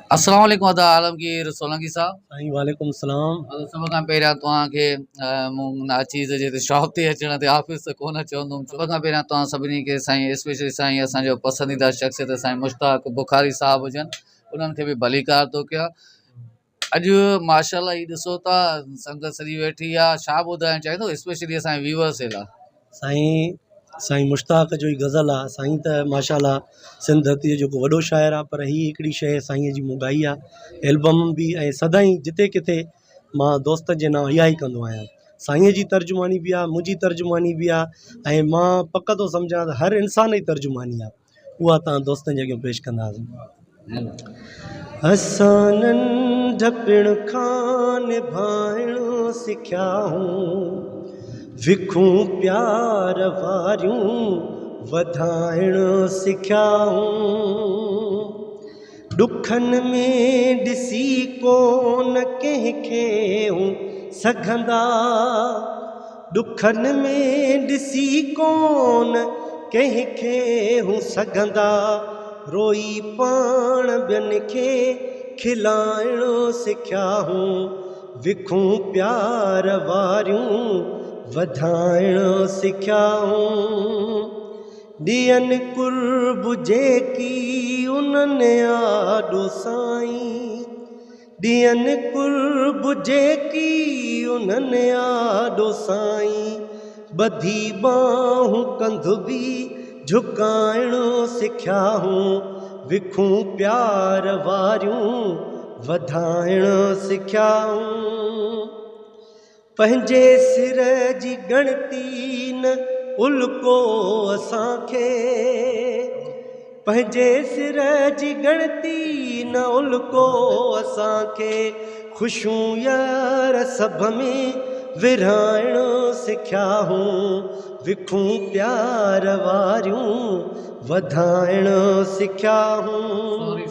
अस्सलाम वालेकुम अदा आलमगीर सोलंकी साहब। साईं वालेकुम सलाम। सभ खां पहिरियां तव्हांखे मूं नाचीज़ जे शॉप ते अचण ते ऑफिस त कोन चवंदुमि। सभ खां पहिरियां तव्हां सभिनी खे साईं स्पेशली साईं असांजो पसंदीदा शख़्सियत साईं मुश्ताक बुखारी साहब हुजनि, उन्हनि खे बि भलीकार थो कयां। अॼु माशाल्लाह ही ॾिसो था संगत सॼी वेठी आहे, छा ॿुधाइणु चाहींदो स्पेशली असांजे व्यूअर्स जे लाइ? साईं मुश्ताक जो ई गज़ल आहे। साईं त माशाल्लाह सिंध धरतीअ जो वॾो शाइरु आहे, पर हीअ हिकिड़ी शइ साईंअ जी मूं गाई आहे एल्बम बि, ऐं सदाईं जिते किथे मां दोस्तनि जे नाम इहा ई कंदो आहियां। साईंअ जी तर्जुमानी बि आहे, मुंहिंजी तर्जुमानी बि आहे, ऐं मां पक थो सम्झां त हर इंसान जी तर्जुमानी आहे, उहा तव्हां दोस्तनि जे अॻियां पेश कंदासीं। असां नंढपिण खां निभाइणु सिखियाऊं, विखूं प्यार वारियूं वधाइणु सिखियाऊं। ॾुखनि में ॾिसी कोन कंहिंखे सघंदा, ॾुखनि में ॾिसी कोन कंहिंखे सघंदा, रोई पाण ॿियनि खे खिलाइणु सिखियाऊं, विखूं प्यार वारियूं वधाइणु सिखियाऊं। ॾियनि कुर्ब जेकी उन्हनि आॾो साईं, ॾियनि कुर्ब जेकी उन्हनि आॾो साईं, ॿधी ॿाहूं कंध बि झुकाइणु सिखियाऊं, विखूं प्यार वारियूं वधाइणु सिखियाऊं। पंहिंजे सिर जी ॻणती न उल्को असांखे, पंहिंजे सिर जी ॻणती न उल्को असांखे, ख़ुशियूं यार सभ में विरहाइणु सिखियाऊं, विखूं प्यार वारियूं वधाइणु सिखियाऊं।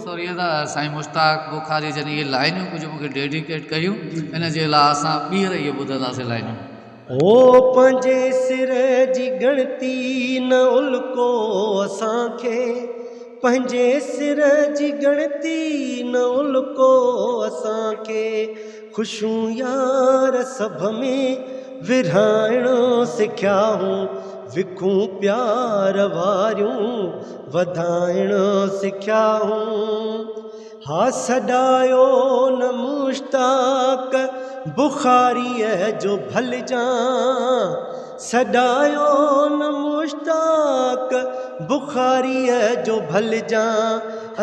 सॉरी साईं मुश्ताक बुखारी जन इहे लाइनियूं कुझु मूंखे डेडिकेट कयूं, इन जे लाइ असां ॿीहर इहे ॿुधंदासीं लाइनियूं। ओ पंहिंजे सिर जी ॻणती न उल्को असांखे, पंहिंजे सिर जी ॻणती न उल्को असांखे, ख़ुशियूं यार सभ में विरहाइणु सिखियाऊं, विखूं प्यार वारियूं वधाइणु सिखियाऊं। हा सॾायो न मुश्ताक बुखारीअ जो भलिजां, सॾायो न मुश्ताक बुखारीअ जो भलिजां,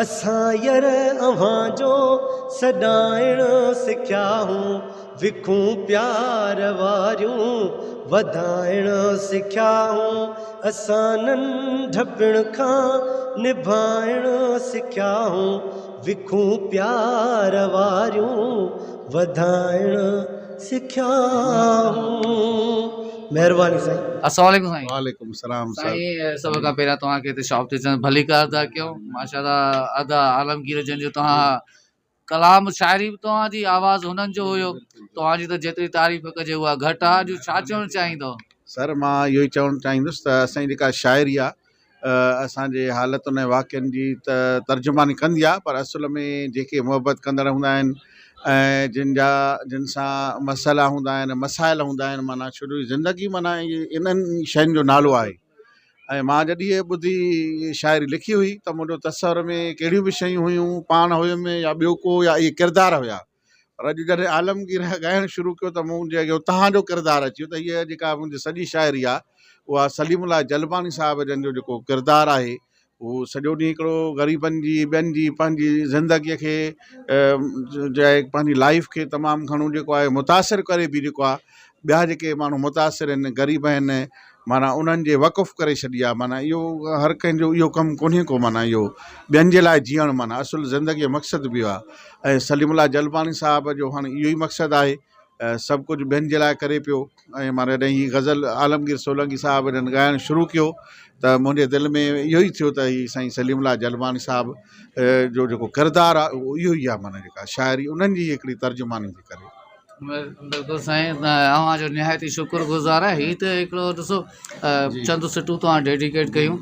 असां यर अव्हां जो सॾाइणु सिखियाऊं, विखूं प्यार वारियूं वधाइणु सिखियाऊं। असां नंढपिण खां निभाइणु सिखियाऊं, विखूं प्यार वारियूं वधाइणु सिखियाऊं। महिरबानी साईं। अस्सलाम वालेकुम साईं। वालेकुम सलाम साईं सभ खां पहिरियां तव्हांखे हिते शॉप ते अचण भलीकार था कयूं। माशाल्लाह अदा आलमगीर जन जो तव्हां कलाम शाइरी बि तव्हांजी आवाज़ हुननि जो हुयो, तव्हांजी त जेतिरी तारीफ़ कजे उहा घटि आहे। अॼु छा चवणु चाहींदो? सर मां इहो ई चवणु चाहींदुसि त असांजी जेका शाइरी आहे असांजे हालतुनि ऐं वाक़िअनि जी त तर्जुमानी कंदी आहे, पर असुल में जेके मुहबत कंदड़ हूंदा आहिनि ऐं जिन सां मसइला हूंदा आहिनि, मसाइल हूंदा आहिनि, माना शुरू ज़िंदगी माना इन्हनि शयुनि जो नालो आहे। ऐं मां जॾहिं इहे ॿुधी शाइरी लिखी हुई त मुंहिंजो तसवर में कहिड़ियूं बि शयूं हुयूं, पाण हुयुमि या ॿियो को या इहे किरदार हुया, पर अॼु जॾहिं आलमगीर ॻाइणु शुरू कयो त मुंहिंजे अॻियां तव्हांजो किरदारु अची वियो। त हीअ जेका मुंहिंजी सॼी शाइरी आहे उहा सलीमुल्लाह जलबानी साहिब जन जो जेको किरदारु आहे, उहो सॼो ॾींहुं हिकिड़ो ग़रीबनि जी ॿियनि जी पंहिंजी ज़िंदगीअ खे पंहिंजी लाइफ खे तमामु घणो जेको आहे मुतासिर करे बि जेको आहे ॿिया जेके माण्हू मुतासिर आहिनि, ग़रीब आहिनि, माना उन्हनि जे वक़ुफ़ करे छॾी आहे। माना इहो हर कंहिंजो इहो कमु कोन्हे को, माना इहो ॿियनि जे लाइ जीअणु माना असुलु ज़िंदगीअ जो मक़सदु बि आहे। ऐं सलीमुल्लाह जलबानी साहिब जो हाणे इहो ई मक़सदु आहे, सभु कुझु ॿियनि जे लाइ करे पियो। ऐं माना जॾहिं हीअ गज़ल आलमगीर सोलंकी साहिब जन ॻाइणु शुरू कयो त मुंहिंजे दिलि में इहो ई थियो त हीअ साईं सलीमुल्लाह जलबानी साहिब जो जेको किरदारु आहे उहो इहो ई आहे, माना जेका शाइरी उन्हनि जी हिकिड़ी तर्जुमानी थी करे। बिल्कुलु साईं, तव्हांजो निहायती शुक्रगुज़ार आहे। हीअ त हिकिड़ो ॾिसो चंद सिटूं तव्हां डेडिकेट कयूं,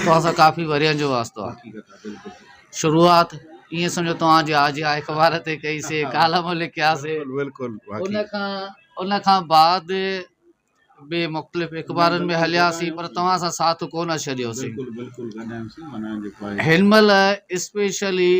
तव्हां सां काफ़ी वरियनि जो वास्तो आहे। शुरूआति ईअं सम्झो तव्हांजे आजिया अख़बार ते कईसीं, कालम लिखियासीं, बिल्कुलु उन खां बाद ॿिए मुख़्तलिफ़ अख़बारनि में हलियासीं, पर तव्हां सां साथ कोन छॾियोसीं। हिन महिल स्पेशली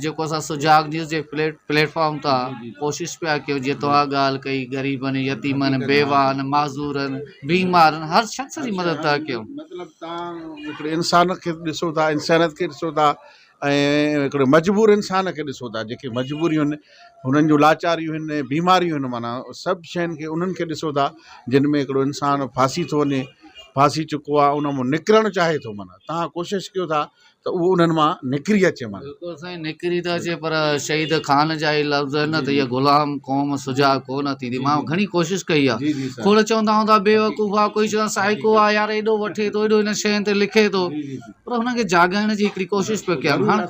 जेको असां सुजाग न्यूज़ जे प्लेटफॉर्म तां कोशिशि पिया कयूं, जीअं तव्हां ॻाल्हि कई ग़रीबनि, यतीमनि, बेवानि, माज़ूरनि, बीमारनि, हर शख़्स जी मदद था कयूं। मतिलबु तव्हां हिकिड़े इंसान खे ॾिसो था, इंसानियत खे ॾिसो था, ऐं हिकिड़े मजबूर इंसान खे ॾिसो था, जेके मजबूरियूं आहिनि, हुननि जूं लाचारियूं आहिनि, बीमारियूं आहिनि, माना सभु शयुनि खे उन्हनि खे ॾिसो था जिन में हिकिड़ो इंसानु फासी थो वञे, फासी चुको आहे, उन मां निकिरणु चाहे थो। माना तव्हां कोशिशि कयो था त उहो उन्हनि मां निकिरी अचे। माना बिल्कुलु साईं, निकिरी त अचे, पर शहीद ख़ान जा ई लफ़्ज़ आहिनि त इहा ग़ुलाम क़ौम सुजाग कोन थींदी। मां घणी कोशिशि कई आहे, खोड़ चवंदा हूंदा बेवकूफ़ आहे, कोई चवंदा साइको आहे, यार एॾो वठे थो, एॾो हिन शयुनि ते लिखे थो, पर हुनखे जाॻाइण जी हिकिड़ी कोशिशि पिया कयूं। हाणे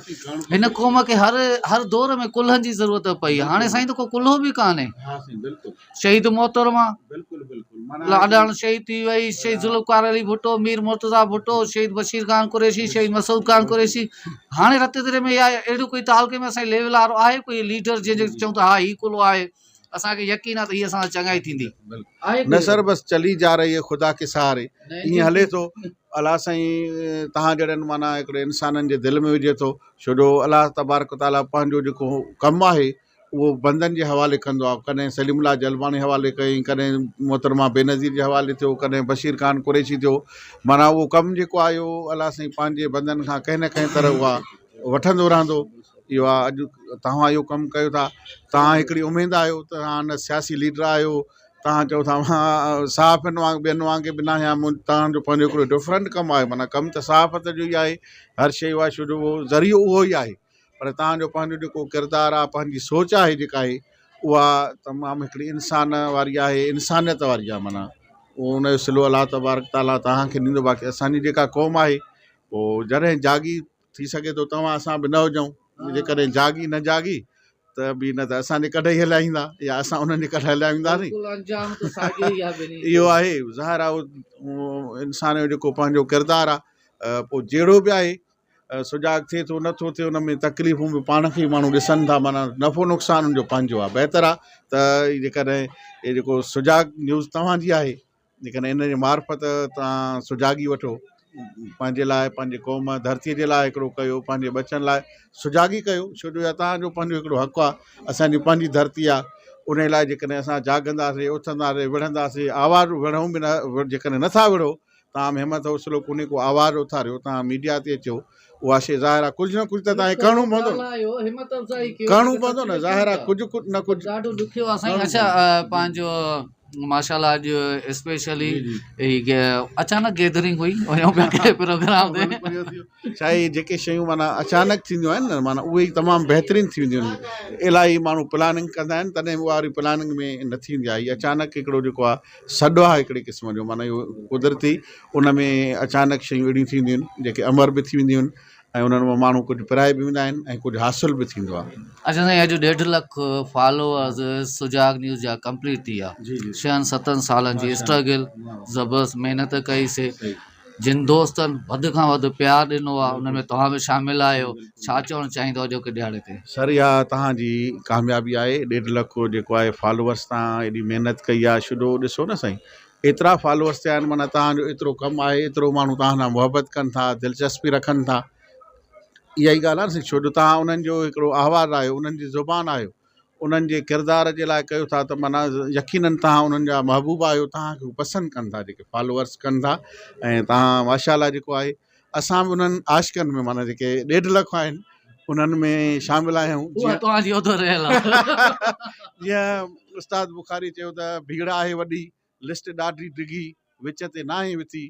हिन क़ौम खे हर दौर में कुल्हनि जी ज़रूरत पई आहे। हाणे साईं त को कुल्हो बि कान्हे। शहीद मोहतरमा लाॾाण शहीद थी वई, शहीद ज़ुल्फ़कार अली भुट्टो, मीर मुर्तज़ा भुट्टो, शहीद बशीर ख़ान कुरैशी, शहीद मसूद ख़ान कुरैशी। हाणे रते दरे में या अहिड़ो कोई तालुके में असांजे लेवल वारो आहे कोई लीडर जंहिंजे चऊं था हा हीउ कुल्हो आहे, असांखे यकीन आहे त हीअ असां चङाई थींदी? न सर, बसि चली जा रही है ख़ुदा के सहारे, ईअं हले थो। अलाह साईं तव्हां जहिड़नि माना हिकिड़े इंसाननि जे दिलि में विझे थो, छो जो अलाह तबारक ताला पंहिंजो जेको कमु आहे उहो बंदनि जे हवाले कंदो आहे। कॾहिं सलीमुल्लाह जलवानी हवाले कई, कॾहिं मोहतरमा बेनज़ीर जे हवाले थियो, कॾहिं बशीर ख़ान कुरैशी थियो। माना उहो कमु जेको आहे उहो अलाह साईं पंहिंजे बंदनि खां कंहिं न कंहिं तरह उहा वठंदो रहंदो। इहो आहे, अॼु तव्हां इहो कमु कयो था, तव्हां हिकिड़ी उमेदु आहियो, तव्हां न सियासी लीडर आहियो, तव्हां चओ था मां साफ़ ॿियनि वांगुरु बिना या तव्हांजो पंहिंजो हिकिड़ो डिफरेंट कमु आहे। माना कमु त साफ़त जो ई आहे, हर शइ आहे, छो जो उहो ज़रियो उहो ई आहे, पर तव्हांजो पंहिंजो जेको किरदारु आहे, पंहिंजी सोच आहे जेका आहे, उहा तमामु हिकिड़ी इंसान वारी आहे, इंसानियत वारी आहे। माना उहो उनजो सिलो अलाह तबारक ताला तव्हांखे ॾींदो। बाक़ी असांजी जेका क़ौम आहे पोइ जॾहिं जागी थी सघे थो, तव्हां असां बि न हुजूं, जेकॾहिं जागी न जागी त बि न त असांजे कॾहिं हलाईंदा या असां उन्हनि जे कॾहिं हलाईंदासीं। इहो आहे ज़ाहिर आहे, उहो इंसान जो जेको पंहिंजो किरदारु आहे, पोइ जहिड़ो बि आहे सुजाग थिए थो नथो थिए, उन में तकलीफ़ूं बि पाण खे माण्हू ॾिसनि था। माना नफ़ो नुक़सान उनजो पंहिंजो आहे। बहितर आहे त जेकॾहिं इहे जेको सुजाग न्यूज़ तव्हांजी आहे, जेकॾहिं इन जे मार्फत तव्हां सुजागी वठो, पंहिंजे लाइ, पंहिंजे क़ौम धरतीअ जे लाइ हिकिड़ो कयो, पंहिंजे बचनि लाइ सुजागी कयो, छो जो तव्हांजो पंहिंजो हिकिड़ो हक़ु आहे, असांजी पंहिंजी धरती आहे। उन लाइ जेकॾहिं असां जाॻंदासीं, उथंदासीं, विढ़ंदासीं, आवाज़ु विढ़ूं बि न, जेकॾहिं नथा विढ़ो, तव्हां में हिमत हौसलो कोन्हे को आवाज़ु उथारियो, तव्हां मीडिया ते अचो, उहा शइ ज़ाहिर आहे कुझु न कुझु त तव्हांखे करिणो पवंदो, करिणो पवंदो न, ज़ाहिर आहे कुझु न कुझु ॾाढो ॾुखियो आहे साईं। अच्छा, पंहिंजो माशाल्लाह अॼु स्पेशली अचानक गैदरिंग हुई, वञूं पिया कंहिं प्रोग्राम ते। छा आहे, जेके शयूं माना अचानक थींदियूं आहिनि न, माना उहे ई तमामु बहितरीनु थींदियूं आहिनि। इलाही माण्हू प्लानिंग कंदा आहिनि, तॾहिं उहा वरी प्लानिंग में न थींदी आहे। हीअ अचानक हिकिड़ो जेको आहे सॾु आहे हिकिड़े क़िस्म जो, माना इहो कुदरती, उन में अचानक शयूं अहिड़ियूं थींदियूं आहिनि जेके अमर बि थी वेंदियूं आहिनि, ऐं उन्हनि मां माण्हू कुझु पिराए बि वेंदा आहिनि ऐं कुझु हासिल बि थींदो आहे। अच्छा साईं, अॼु 1.5 लख फॉलोअर्स सुजाग न्यूज़ जा कंप्लीट थी विया। 6-7 सालनि जी स्ट्रगल, ज़बरदस्त महिनत कईसीं, जिन दोस्तनि वधि खां वधि प्यारु ॾिनो आहे, उन में तव्हां बि शामिलु आहियो। छा चवणु चाहींदो अॼोके ॾियारे ते? सर, इहा तव्हांजी कामयाबी आहे। 1.5 लख जेको आहे फॉलोअर्स, तव्हां एॾी महिनत कई आहे। शुरू ॾिसो न साईं, एतिरा फॉलोअर्स थिया आहिनि, माना तव्हांजो एतिरो कमु आहे, एतिरो माण्हू तव्हां सां मुहबत कनि था, दिलचस्पी रखनि था। इहा ई ॻाल्हि आहे न, छो जो तव्हां उन्हनि जो हिकिड़ो आवाज़ु आहियो, उन्हनि जी ज़ुबान आहियो, उन्हनि जे किरदार जे लाइ कयो था, त माना यकीननि तव्हां उन्हनि जा महबूब आहियो, तव्हांखे पसंदि कनि था, जेके फॉलोअर्स कनि था। ऐं तव्हां माशाल्लाह जेको आहे, असां बि उन्हनि आशिक़नि में, माना जेके 1.5 लख आहिनि उन्हनि में शामिलु आहियूं। जीअं उस्ताद बुखारी चयो त भीड़ आहे वॾी, लिस्ट ॾाढी डिघी, विच ते नाहे विथी,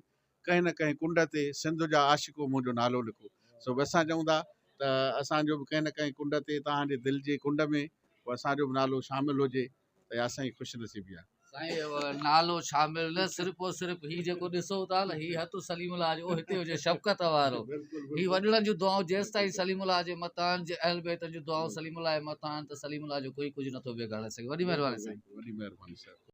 कंहिं न कंहिं कुंड ते सिंध जा आशिको मुंहिंजो नालो लिखो। सो बि असां चऊं था त असांजो बि कंहिं न कंहिं कुंड ते, तव्हांजे दिलि जे कुंड में असांजो बि नालो शामिलु हुजे, त असांजी ख़ुशनसीबी आहे। साईं, नालो शामिलु न, सिर्फ़ु और सिर्फ़ु हीउ जेको ॾिसो था न, हीउ हथु सलीमुल्लाह जो हिते हुजे, शफ़क़त वारो। हीउ वॾड़नि जूं दुआऊं जेसि ताईं सलीमुल्लाह जे मथां, जे अहल बैत जूं दुआऊं सलीमुल्लाह जे मथां, त सलीमुल्लाह जो कोई कुझु नथो बिगाड़े सघे। वॾी महिरबानी साईं। वॾी महिरबानी साईं।